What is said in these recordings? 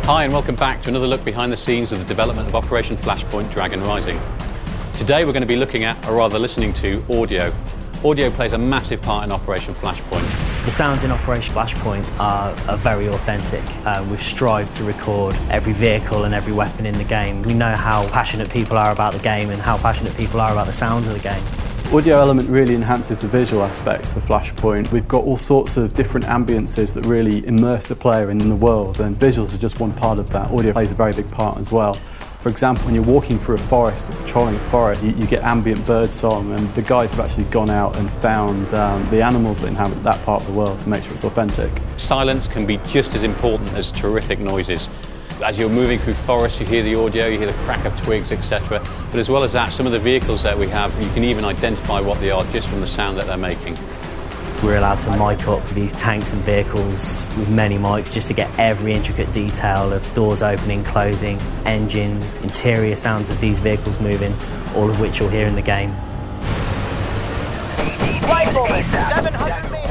Hi and welcome back to another look behind the scenes of the development of Operation Flashpoint Dragon Rising. Today we're going to be looking at, or rather listening to, audio. Audio plays a massive part in Operation Flashpoint. The sounds in Operation Flashpoint are very authentic. We've strived to record every vehicle and every weapon in the game. We know how passionate people are about the game and how passionate people are about the sounds of the game. Audio element really enhances the visual aspect of Flashpoint. We've got all sorts of different ambiences that really immerse the player in the world, and visuals are just one part of that. Audio plays a very big part as well. For example, when you're walking through a forest or patrolling a forest, you get ambient bird song, and the guides have actually gone out and found the animals that inhabit that part of the world to make sure it's authentic. Silence can be just as important as terrific noises. As you're moving through forests, you hear the audio, you hear the crack of twigs, etc. But as well as that, some of the vehicles that we have, you can even identify what they are just from the sound that they're making. We're allowed to mic up these tanks and vehicles with many mics just to get every intricate detail of doors opening, closing, engines, interior sounds of these vehicles moving, all of which you'll hear in the game.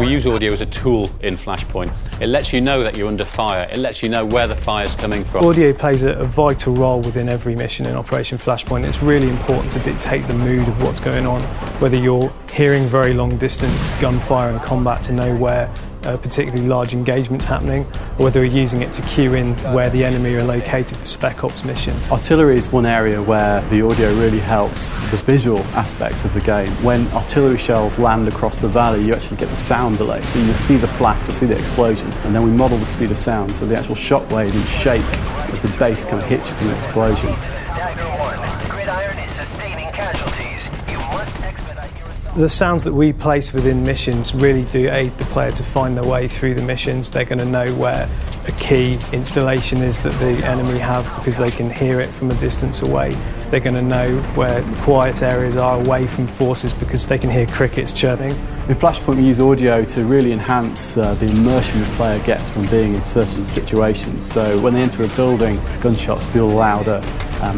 We use audio as a tool in Flashpoint. It lets you know that you're under fire. It lets you know where the fire's coming from. Audio plays a vital role within every mission in Operation Flashpoint. It's really important to dictate the mood of what's going on, whether you're hearing very long distance gunfire and combat to know where particularly large engagements happening, or whether you're using it to cue in where the enemy are located for Spec Ops missions. Artillery is one area where the audio really helps the visual aspect of the game. When artillery shells land across the valley, you actually get the sound delay. So you'll see the flash, you'll see the explosion, and then we model the speed of sound, so the actual shockwave and shake as the bass kind of hits you from the explosion. The sounds that we place within missions really do aid the player to find their way through the missions. They're going to know where a key installation is that the enemy have because they can hear it from a distance away. They're going to know where quiet areas are away from forces because they can hear crickets chirping. In Flashpoint we use audio to really enhance the immersion the player gets from being in certain situations. So when they enter a building, gunshots feel louder,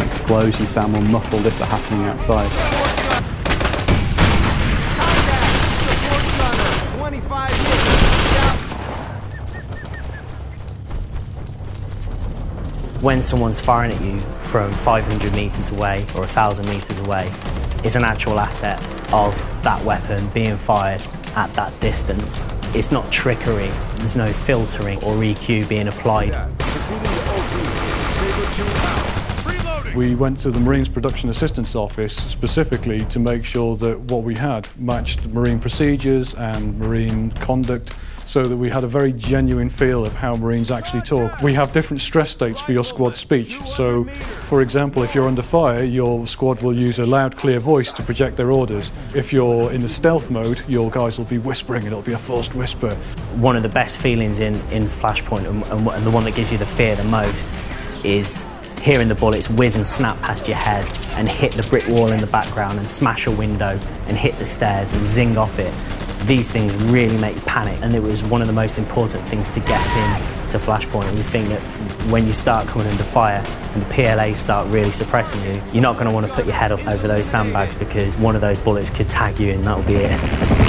explosions sound more muffled if they're happening outside. When someone's firing at you from 500 metres away or 1,000 metres away, it's an actual asset of that weapon being fired at that distance. It's not trickery, there's no filtering or EQ being applied. We went to the Marines Production Assistance Office specifically to make sure that what we had matched Marine procedures and Marine conduct, so that we had a very genuine feel of how Marines actually talk. We have different stress states for your squad speech. So, for example, if you're under fire, your squad will use a loud, clear voice to project their orders. If you're in the stealth mode, your guys will be whispering and it'll be a forced whisper. One of the best feelings in Flashpoint, and the one that gives you the fear the most, is hearing the bullets whiz and snap past your head and hit the brick wall in the background and smash a window and hit the stairs and zing off it. These things really make you panic, and it was one of the most important things to get into Flashpoint. And you think that when you start coming under fire and the PLAs start really suppressing you, you're not going to want to put your head up over those sandbags because one of those bullets could tag you and that'll be it.